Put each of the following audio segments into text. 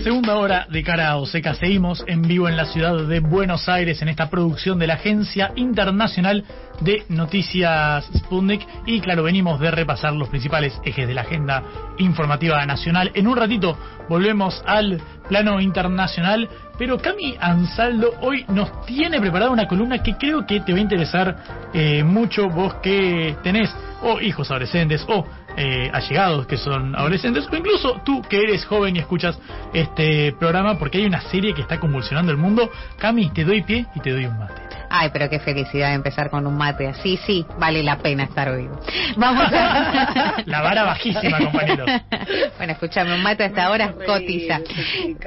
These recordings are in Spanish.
Segunda hora de Cara a Oseca. Seguimos en vivo en la ciudad de Buenos Aires en esta producción de la Agencia Internacional de Noticias Sputnik. Y claro, venimos de repasar los principales ejes de la agenda informativa nacional. En un ratito volvemos al plano internacional, pero Cami Ansaldo hoy nos tiene preparada una columna que creo que te va a interesar mucho, vos que tenés o hijos adolescentes o allegados que son adolescentes, o incluso tú que eres joven y escuchas este programa, porque hay una serie que está convulsionando el mundo. Cami, te doy pie y te doy un mate. Ay, pero qué felicidad empezar con un mate así. Sí, vale la pena estar vivo. Vamos a... La vara bajísima, compañeros. Bueno, escúchame, un mate hasta ahora cotiza.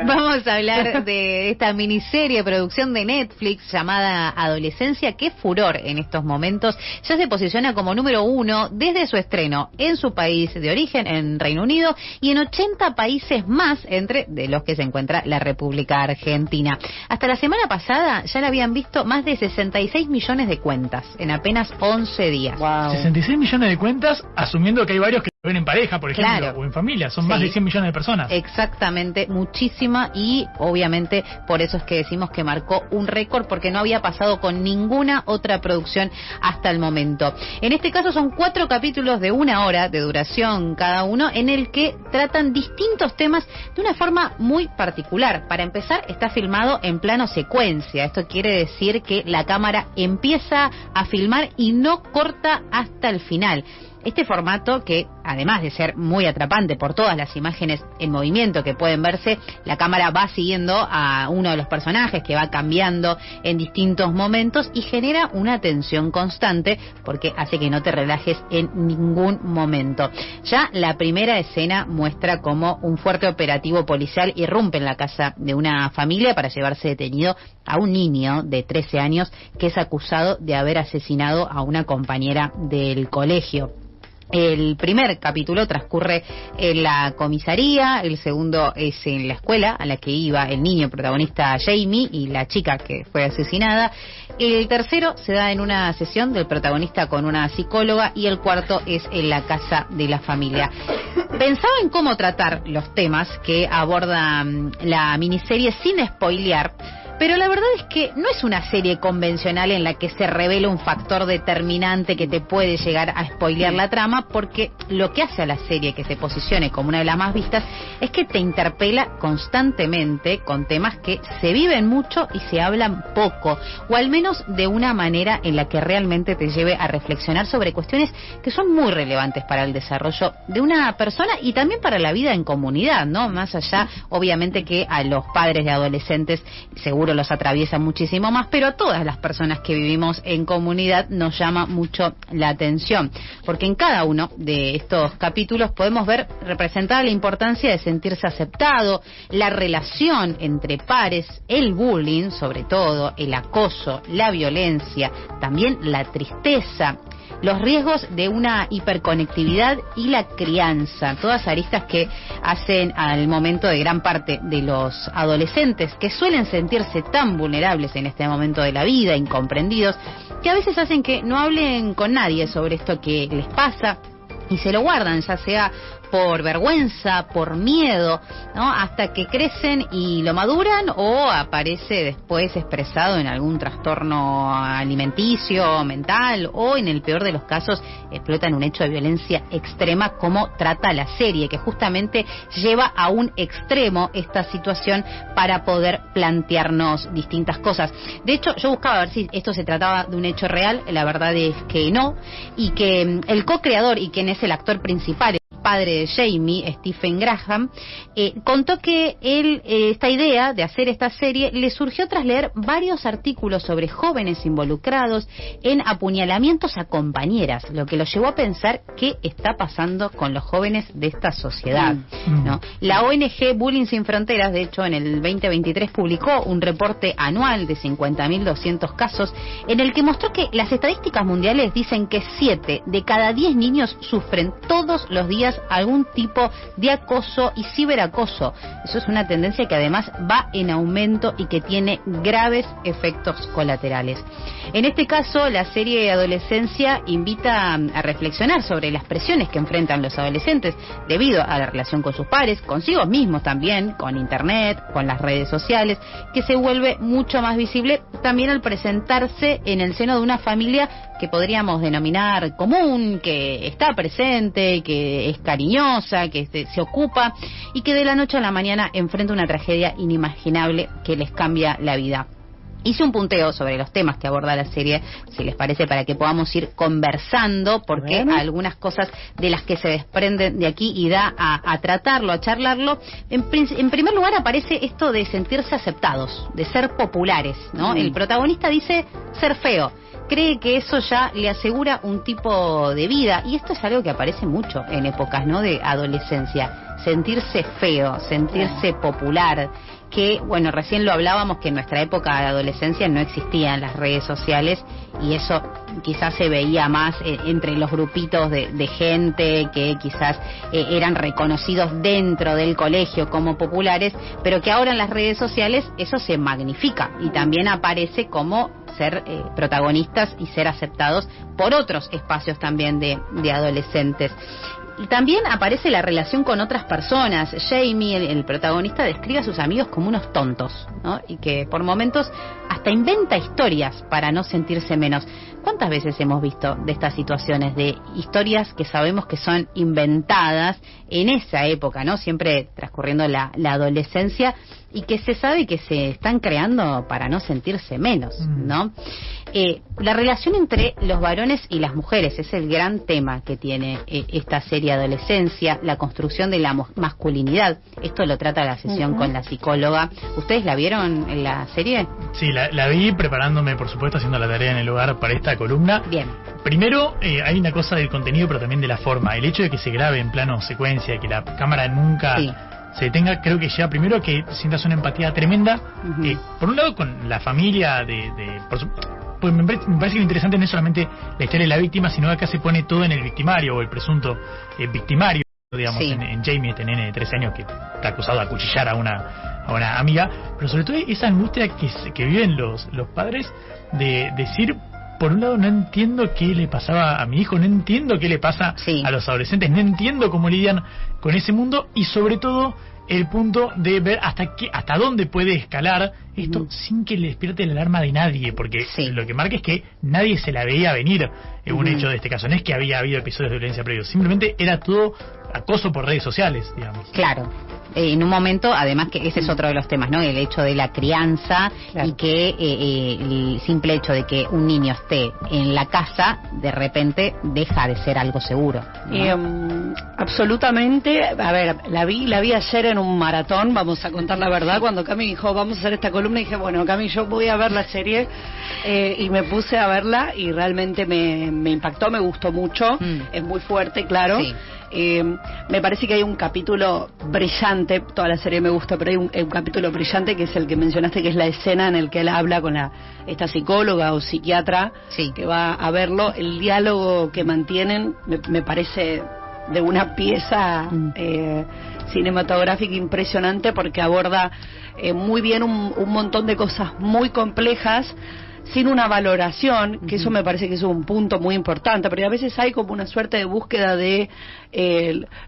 Vamos a hablar de esta miniserie, producción de Netflix llamada Adolescencia. Qué furor en estos momentos. Ya se posiciona como número 1 desde su estreno en su país de origen, en Reino Unido, y en 80 países más, entre de los que se encuentra la República Argentina. Hasta la semana pasada ya la habían visto más de 66 millones de cuentas en apenas 11 días. Wow. 66 millones de cuentas, asumiendo que hay varios que ven en pareja, por ejemplo, claro, o en familia. Son más de 100 millones de personas. Exactamente, muchísima, y obviamente por eso es que decimos que marcó un récord, porque no había pasado con ninguna otra producción hasta el momento. En este caso son 4 capítulos de 1 hora de duración cada uno, en el que tratan distintos temas de una forma muy particular. Para empezar, está filmado en plano secuencia. Esto quiere decir que la cámara empieza a filmar y no corta hasta el final. Este formato, que además de ser muy atrapante por todas las imágenes en movimiento que pueden verse, la cámara va siguiendo a uno de los personajes que va cambiando en distintos momentos y genera una tensión constante porque hace que no te relajes en ningún momento. Ya la primera escena muestra cómo un fuerte operativo policial irrumpe en la casa de una familia para llevarse detenido a un niño de 13 años que es acusado de haber asesinado a una compañera del colegio. El primer capítulo transcurre en la comisaría, el segundo es en la escuela a la que iba el niño protagonista Jamie y la chica que fue asesinada. El tercero se da en una sesión del protagonista con una psicóloga y el cuarto es en la casa de la familia. Pensaba en cómo tratar los temas que aborda la miniserie sin spoilear, pero la verdad es que no es una serie convencional en la que se revela un factor determinante que te puede llegar a spoilear la trama, porque lo que hace a la serie que se posicione como una de las más vistas es que te interpela constantemente con temas que se viven mucho y se hablan poco, o al menos de una manera en la que realmente te lleve a reflexionar sobre cuestiones que son muy relevantes para el desarrollo de una persona y también para la vida en comunidad, ¿no? Más allá, obviamente, que a los padres de adolescentes seguro los atraviesa muchísimo más, pero a todas las personas que vivimos en comunidad nos llama mucho la atención, porque en cada uno de estos capítulos podemos ver representada la importancia de sentirse aceptado, la relación entre pares, el bullying, sobre todo, el acoso, la violencia, también la tristeza, los riesgos de una hiperconectividad y la crianza, todas aristas que hacen al momento de gran parte de los adolescentes, que suelen sentirse tan vulnerables en este momento de la vida, incomprendidos, que a veces hacen que no hablen con nadie sobre esto que les pasa y se lo guardan, ya sea por vergüenza, por miedo, ¿no? Hasta que crecen y lo maduran, o aparece después expresado en algún trastorno alimenticio, mental, o en el peor de los casos explota en un hecho de violencia extrema, como trata la serie, que justamente lleva a un extremo esta situación para poder plantearnos distintas cosas. De hecho, yo buscaba ver si esto se trataba de un hecho real, la verdad es que no, y que el co-creador y quien es el actor principal, padre de Jamie, Stephen Graham, contó que él esta idea de hacer esta serie le surgió tras leer varios artículos sobre jóvenes involucrados en apuñalamientos a compañeras, lo que lo llevó a pensar qué está pasando con los jóvenes de esta sociedad, ¿no? La ONG Bullying Sin Fronteras, de hecho, en el 2023 publicó un reporte anual de 50.200 casos en el que mostró que las estadísticas mundiales dicen que 7 de cada 10 niños sufren todos los días niños algún tipo de acoso y ciberacoso. Eso es una tendencia que además va en aumento y que tiene graves efectos colaterales. En este caso, la serie Adolescencia invita a reflexionar sobre las presiones que enfrentan los adolescentes debido a la relación con sus pares, consigo mismos también, con internet, con las redes sociales, que se vuelve mucho más visible también al presentarse en el seno de una familia que podríamos denominar común, que está presente, que es cariñosa, que se ocupa y que de la noche a la mañana enfrenta una tragedia inimaginable que les cambia la vida. Hice un punteo sobre los temas que aborda la serie, si les parece, para que podamos ir conversando, porque algunas cosas de las que se desprenden de aquí y da a tratarlo, a charlarlo. En primer lugar aparece esto de sentirse aceptados, de ser populares, ¿no? El protagonista dice ser feo. Cree que eso ya le asegura un tipo de vida, y esto es algo que aparece mucho en épocas, ¿no?, de adolescencia. Sentirse feo, sentirse popular, que, bueno, recién lo hablábamos, que en nuestra época de adolescencia no existían las redes sociales y eso quizás se veía más entre los grupitos de gente que quizás eran reconocidos dentro del colegio como populares, pero que ahora en las redes sociales eso se magnifica y también aparece como ser protagonistas y ser aceptados por otros espacios también de adolescentes. Y también aparece la relación con otras personas. Jamie, el protagonista, describe a sus amigos como unos tontos, ¿no? Y que por momentos hasta inventa historias para no sentirse menos. ¿Cuántas veces hemos visto de estas situaciones, de historias que sabemos que son inventadas en esa época, ¿no? Siempre transcurriendo la adolescencia, y que se sabe que se están creando para no sentirse menos, ¿no? La relación entre los varones y las mujeres es el gran tema que tiene esta serie Adolescencia, la construcción de la masculinidad. Esto lo trata la sesión con la psicóloga. ¿Ustedes la vieron en la serie? Sí, la vi preparándome, por supuesto, haciendo la tarea en el hogar para esta columna. Bien. Primero, hay una cosa del contenido, pero también de la forma. El hecho de que se grabe en plano secuencia, que la cámara nunca se detenga, creo que lleva primero a que sientas una empatía tremenda. Por un lado, con la familia pues me parece que lo interesante no es solamente la historia de la víctima, sino que acá se pone todo en el victimario o el presunto victimario, digamos, en Jamie, este nene de 13 años que está acusado de acuchillar a una amiga, pero sobre todo esa angustia que viven los padres de decir, por un lado, no entiendo qué le pasaba a mi hijo, no entiendo qué le pasa a los adolescentes, no entiendo cómo lidian con ese mundo, y sobre todo el punto de ver hasta dónde puede escalar esto sin que le despierte la alarma de nadie, porque lo que marca es que nadie se la veía venir en un hecho de este caso. No es que había habido episodios de violencia previos, simplemente era todo acoso por redes sociales, digamos. Claro. En un momento, además, que ese es otro de los temas, ¿no? El hecho de la crianza, y que el simple hecho de que un niño esté en la casa, de repente deja de ser algo seguro, ¿no? Absolutamente. A ver, la vi ayer en un maratón, vamos a contar la verdad. Cuando Cami dijo, vamos a hacer esta columna, dije, bueno, Cami, yo voy a ver la serie, y me puse a verla y realmente me impactó, me gustó mucho. Es muy fuerte, claro. Me parece que hay un capítulo brillante, toda la serie me gusta, pero hay un capítulo brillante que es el que mencionaste, que es la escena en el que él habla con esta psicóloga o psiquiatra que va a verlo. El diálogo que mantienen me parece de una pieza cinematográfica impresionante, porque aborda muy bien un montón de cosas muy complejas sin una valoración, que eso me parece que es un punto muy importante, porque a veces hay como una suerte de búsqueda de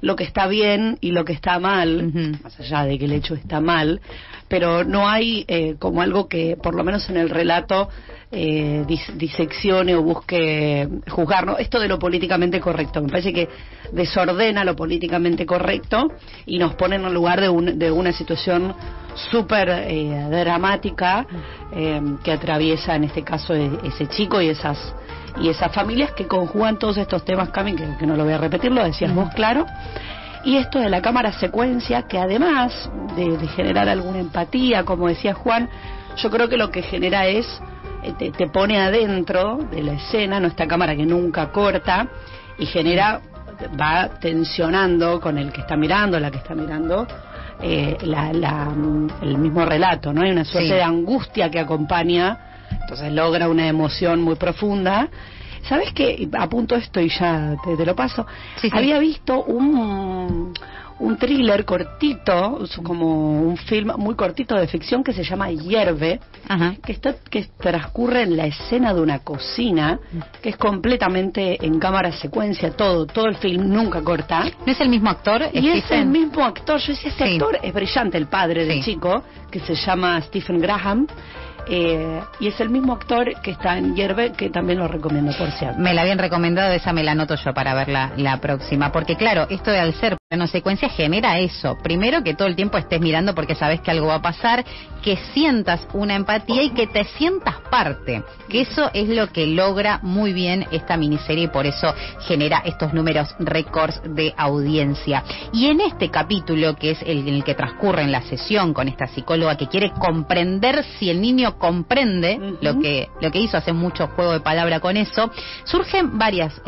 lo que está bien y lo que está mal, más allá de que el hecho está mal, pero no hay como algo que, por lo menos en el relato, diseccione o busque juzgar, ¿no? Esto de lo políticamente correcto, me parece que desordena lo políticamente correcto y nos pone en el lugar de una situación súper dramática que atraviesa en este caso ese chico y esas familias, que conjugan todos estos temas, Cami, que no lo voy a repetir, lo decías vos, claro. Y esto de la cámara secuencia, que además de generar alguna empatía, como decía Juan, yo creo que lo que genera es te pone adentro de la escena, no, esta cámara que nunca corta, y va tensionando con el que está mirando, la que está mirando, el mismo relato, ¿no? Hay una suerte de angustia que acompaña, entonces logra una emoción muy profunda. ¿Sabes qué? Apunto esto y ya te lo paso. Sí, sí. Había visto un thriller cortito, como un film muy cortito de ficción que se llama Hierve, Ajá. que transcurre en la escena de una cocina, que es completamente en cámara secuencia, todo el film nunca corta. ¿No es el mismo actor? Y es el Stephen? mismo actor, yo decía, este Sí. actor es brillante, el padre del Sí. chico, que se llama Stephen Graham, y es el mismo actor que está en Hierve, que también lo recomiendo, por cierto. Me la habían recomendado, esa me la anoto yo para ver la próxima. Porque claro, esto de al ser plano secuencia genera eso. Primero, que todo el tiempo estés mirando porque sabes que algo va a pasar, que sientas una empatía y que te sientas parte. Que eso es lo que logra muy bien esta miniserie y por eso genera estos números récords de audiencia. Y en este capítulo, que es el en el que transcurre en la sesión con esta psicóloga que quiere comprender si el niño comprende lo que hizo, hace mucho juego de palabra con eso, surgen varias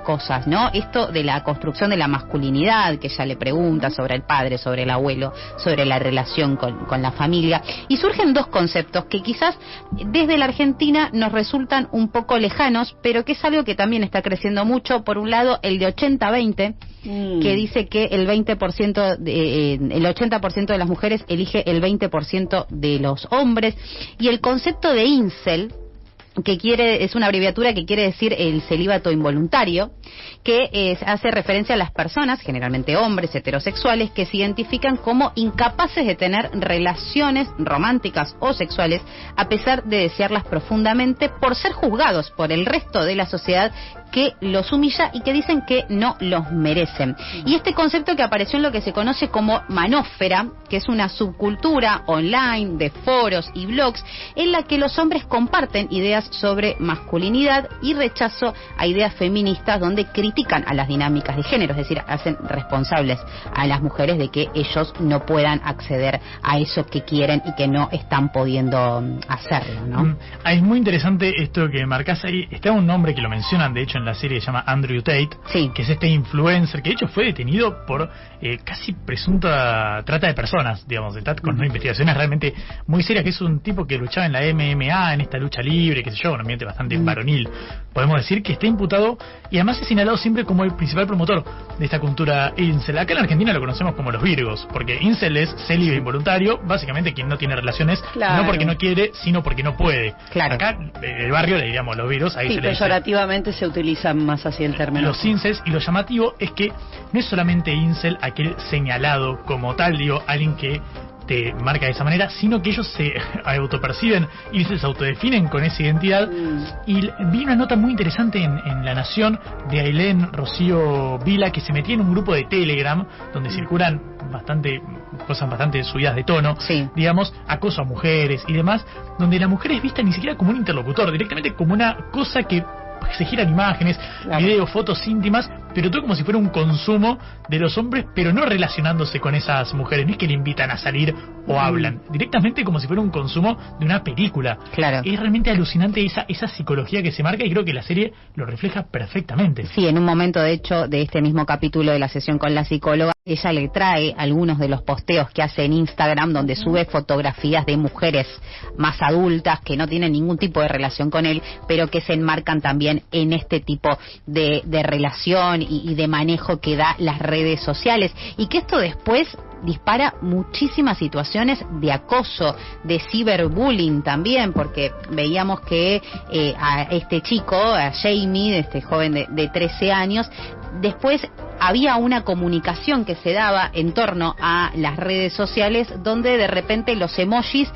cosas, ¿no? Esto de la construcción de la masculinidad, que ella le pregunta sobre el padre, sobre el abuelo, sobre la relación con la familia, y surgen dos conceptos que quizás desde la Argentina nos resultan un poco lejanos, pero que es algo que también está creciendo mucho. Por un lado, el de 80-20, que dice que el 20% el 80% de las mujeres elige el 20% de los hombres, y el concepto de incel, que es una abreviatura que quiere decir el celíbato involuntario, que hace referencia a las personas, generalmente hombres heterosexuales, que se identifican como incapaces de tener relaciones románticas o sexuales a pesar de desearlas profundamente, por ser juzgados por el resto de la sociedad que los humilla y que dicen que no los merecen. Y este concepto que apareció en lo que se conoce como manósfera, que es una subcultura online de foros y blogs en la que los hombres comparten ideas sobre masculinidad y rechazo a ideas feministas, donde critican a las dinámicas de género, es decir, hacen responsables a las mujeres de que ellos no puedan acceder a eso que quieren y que no están pudiendo hacerlo, ¿no? Es muy interesante esto que marcás ahí. Está un nombre que lo mencionan, de hecho, en la serie, se llama Andrew Tate, Sí. que es este influencer que de hecho fue detenido por casi presunta trata de personas, digamos. Está con unas investigaciones realmente muy serias, que es un tipo que luchaba en la MMA, en esta lucha libre, qué sé yo, un ambiente bastante varonil. Podemos decir que está imputado y además es señalado siempre como el principal promotor de esta cultura incel. Acá en Argentina lo conocemos como los virgos, porque incel es célibe involuntario, básicamente quien no tiene relaciones, Claro. no porque no quiere, sino porque no puede. Claro. Acá, el barrio le diríamos los virgos, ahí Sí, se le dice peyorativamente se utiliza más así el término. los incels, y lo llamativo es que no es solamente incel aquel señalado como tal, digo, alguien que te marca de esa manera, sino que ellos se autoperciben y se autodefinen con esa identidad. Y vi una nota muy interesante en La Nación de Ailén Rocío Vila, que se metía en un grupo de Telegram donde circulan cosas bastante subidas de tono, Sí. digamos, acoso a mujeres y demás, donde la mujer es vista ni siquiera como un interlocutor, directamente como una cosa que se giran imágenes, Claro. videos, fotos íntimas, pero todo como si fuera un consumo de los hombres, pero no relacionándose con esas mujeres. No es que le invitan a salir o hablan, directamente como si fuera un consumo de una película. Claro. Es realmente alucinante esa psicología que se marca, y creo que la serie lo refleja perfectamente. Sí, en un momento, de hecho, de este mismo capítulo de la sesión con la psicóloga, ella le trae algunos de los posteos que hace en Instagram, donde sube fotografías de mujeres más adultas que no tienen ningún tipo de relación con él, pero que se enmarcan también en este tipo de relación y de manejo que da las redes sociales, y que esto después dispara muchísimas situaciones de acoso, de ciberbullying también, porque veíamos que a este chico, a Jamie, este joven de 13 años, después había una comunicación que se daba en torno a las redes sociales, donde de repente los emojis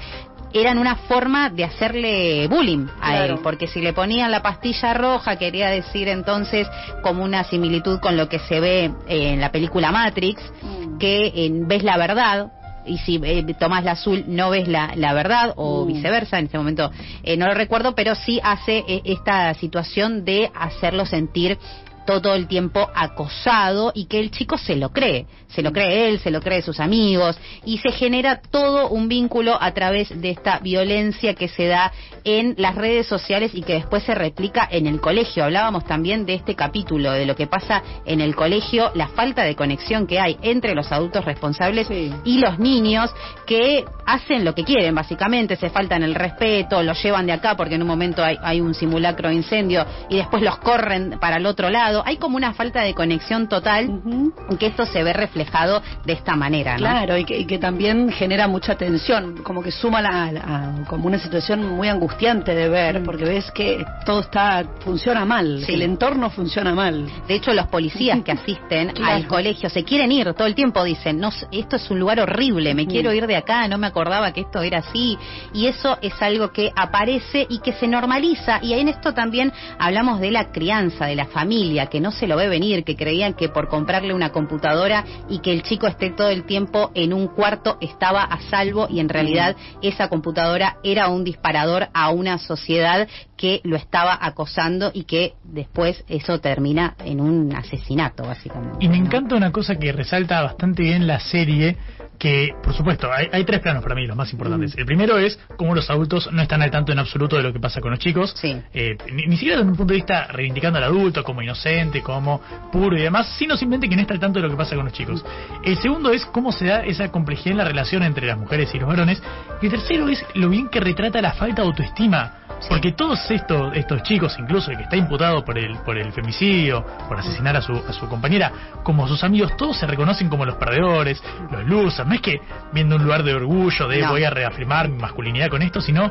eran una forma de hacerle bullying a Claro. él, porque si le ponían la pastilla roja quería decir entonces, como una similitud con lo que se ve en la película Matrix, que ves la verdad, y si tomás la azul no ves la verdad, o viceversa. En este momento no lo recuerdo, pero sí hace esta situación de hacerlo sentir todo el tiempo acosado, y que el chico se lo cree él, se lo cree sus amigos, y se genera todo un vínculo a través de esta violencia que se da en las redes sociales y que después se replica en el colegio. Hablábamos también de este capítulo, de lo que pasa en el colegio, la falta de conexión que hay entre los adultos responsables Sí. y los niños, que hacen lo que quieren, básicamente, se faltan el respeto, los llevan de acá porque en un momento hay un simulacro de incendio y después los corren para el otro lado. Hay como una falta de conexión total, y que esto se ve reflejado de esta manera, ¿no? Claro, y que también genera mucha tensión, como que suma como una situación muy angustiante de ver, porque ves que todo funciona mal, Sí. el entorno funciona mal. De hecho, los policías que asisten Claro. al colegio se quieren ir, todo el tiempo dicen, no, esto es un lugar horrible, me quiero ir de acá, no me acordaba que esto era así, y eso es algo que aparece y que se normaliza, y en esto también hablamos de la crianza, de la familia, que no se lo ve venir, que creían que por comprarle una computadora y que el chico esté todo el tiempo en un cuarto estaba a salvo, y en realidad esa computadora era un disparador a una sociedad que lo estaba acosando y que después eso termina en un asesinato, básicamente. Y me ¿no? encanta una cosa que resalta bastante bien la serie, que por supuesto hay tres planos para mí, los más importantes. El primero es cómo los adultos no están al tanto en absoluto de lo que pasa con los chicos. Sí. Ni siquiera desde un punto de vista reivindicando al adulto como inocente, como puro y demás, sino simplemente que no está al tanto de lo que pasa con los chicos. El segundo es cómo se da esa complejidad en la relación entre las mujeres y los varones. Y el tercero es lo bien que retrata la falta de autoestima. Sí. Porque todos estos chicos, incluso el que está imputado por el femicidio, por asesinar a su compañera, como sus amigos, todos se reconocen como los perdedores, los losers. No es que viendo un lugar de orgullo de voy a reafirmar mi masculinidad con esto, sino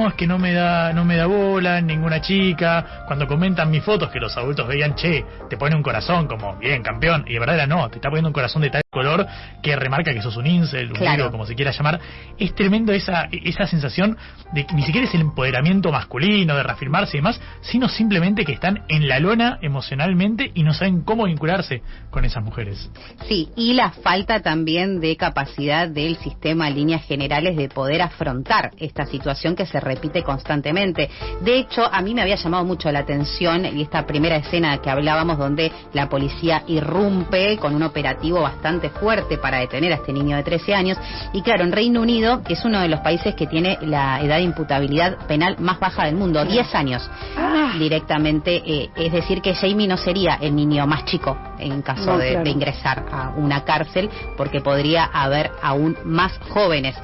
es que no me da bola ninguna chica. Cuando comentan mis fotos que los adultos veían, che, te pone un corazón como bien campeón, y de verdad era no, te está poniendo un corazón de tal color que remarca que sos un incel, un Claro. negro, como se quiera llamar. Es tremendo esa sensación de que ni siquiera es el empoderamiento masculino, de reafirmarse y demás, sino simplemente que están en la lona emocionalmente y no saben cómo vincularse con esas mujeres. Sí, y la falta también de capacidad del sistema en líneas generales de poder afrontar esta situación que se repite constantemente. De hecho, a mí me había llamado mucho la atención y esta primera escena que hablábamos donde la policía irrumpe con un operativo bastante fuerte para detener a este niño de 13 años. Y claro, en Reino Unido es uno de los países que tiene la edad de imputabilidad penal más baja del mundo, 10 años directamente, es decir que Jamie no sería el niño más chico en caso No, de claro. ingresar a una cárcel, porque podría haber aún más jóvenes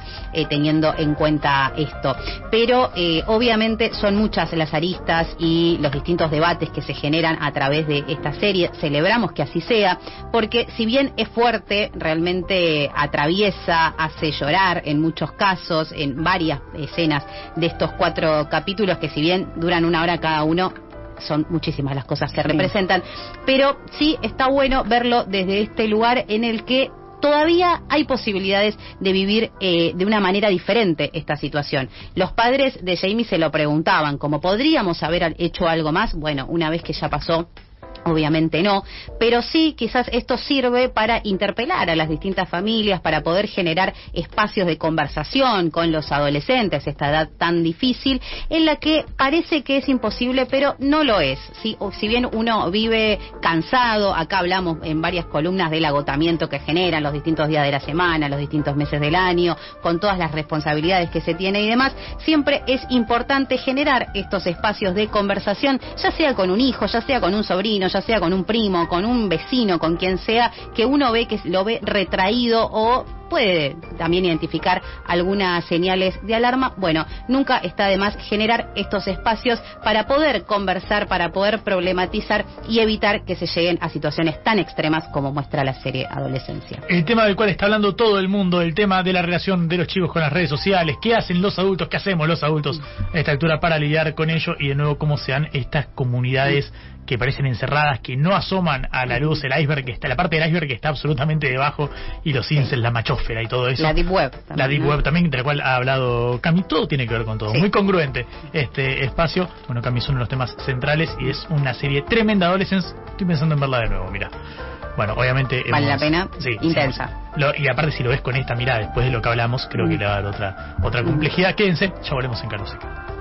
teniendo en cuenta esto. Pero obviamente son muchas las aristas y los distintos debates que se generan a través de esta serie. Celebramos que así sea, porque si bien es fuerte, realmente atraviesa, hace llorar en muchos casos, en varias escenas de estos 4 capítulos, que si bien duran 1 hora cada uno, son muchísimas las cosas que representan, pero sí está bueno verlo desde este lugar en el que todavía hay posibilidades de vivir de una manera diferente esta situación. Los padres de Jamie se lo preguntaban, ¿cómo podríamos haber hecho algo más? Bueno, una vez que ya pasó, obviamente no, pero sí quizás esto sirve para interpelar a las distintas familias, para poder generar espacios de conversación con los adolescentes, esta edad tan difícil en la que parece que es imposible, pero no lo es. Si bien uno vive cansado, acá hablamos en varias columnas del agotamiento que generan los distintos días de la semana, los distintos meses del año, con todas las responsabilidades que se tiene y demás, siempre es importante generar estos espacios de conversación, ya sea con un hijo, ya sea con un sobrino, ya sea con un primo, con un vecino, con quien sea, que uno ve que lo ve retraído o puede también identificar algunas señales de alarma. Bueno, nunca está de más generar estos espacios para poder conversar, para poder problematizar y evitar que se lleguen a situaciones tan extremas como muestra la serie Adolescencia. El tema del cual está hablando todo el mundo, el tema de la relación de los chicos con las redes sociales, qué hacen los adultos, qué hacemos los adultos a esta altura para lidiar con ello, y de nuevo cómo se dan estas comunidades que parecen encerradas, que no asoman a la luz, el iceberg que está, la parte del iceberg que está absolutamente debajo, y los incels, la machósfera y todo eso. La Deep Web también, la Deep ¿no? Web también, de la cual ha hablado Cami. Todo tiene que ver con todo, Sí. muy congruente este espacio. Bueno, Cami es uno de los temas centrales y es una serie tremenda. Adolescence, estoy pensando en verla de nuevo, mira. Bueno, obviamente Vale la pena, sí, intensa. y aparte si lo ves con esta mirada después de lo que hablamos, creo que le va a dar otra complejidad. Quédense, ya volvemos en Carlos Seca.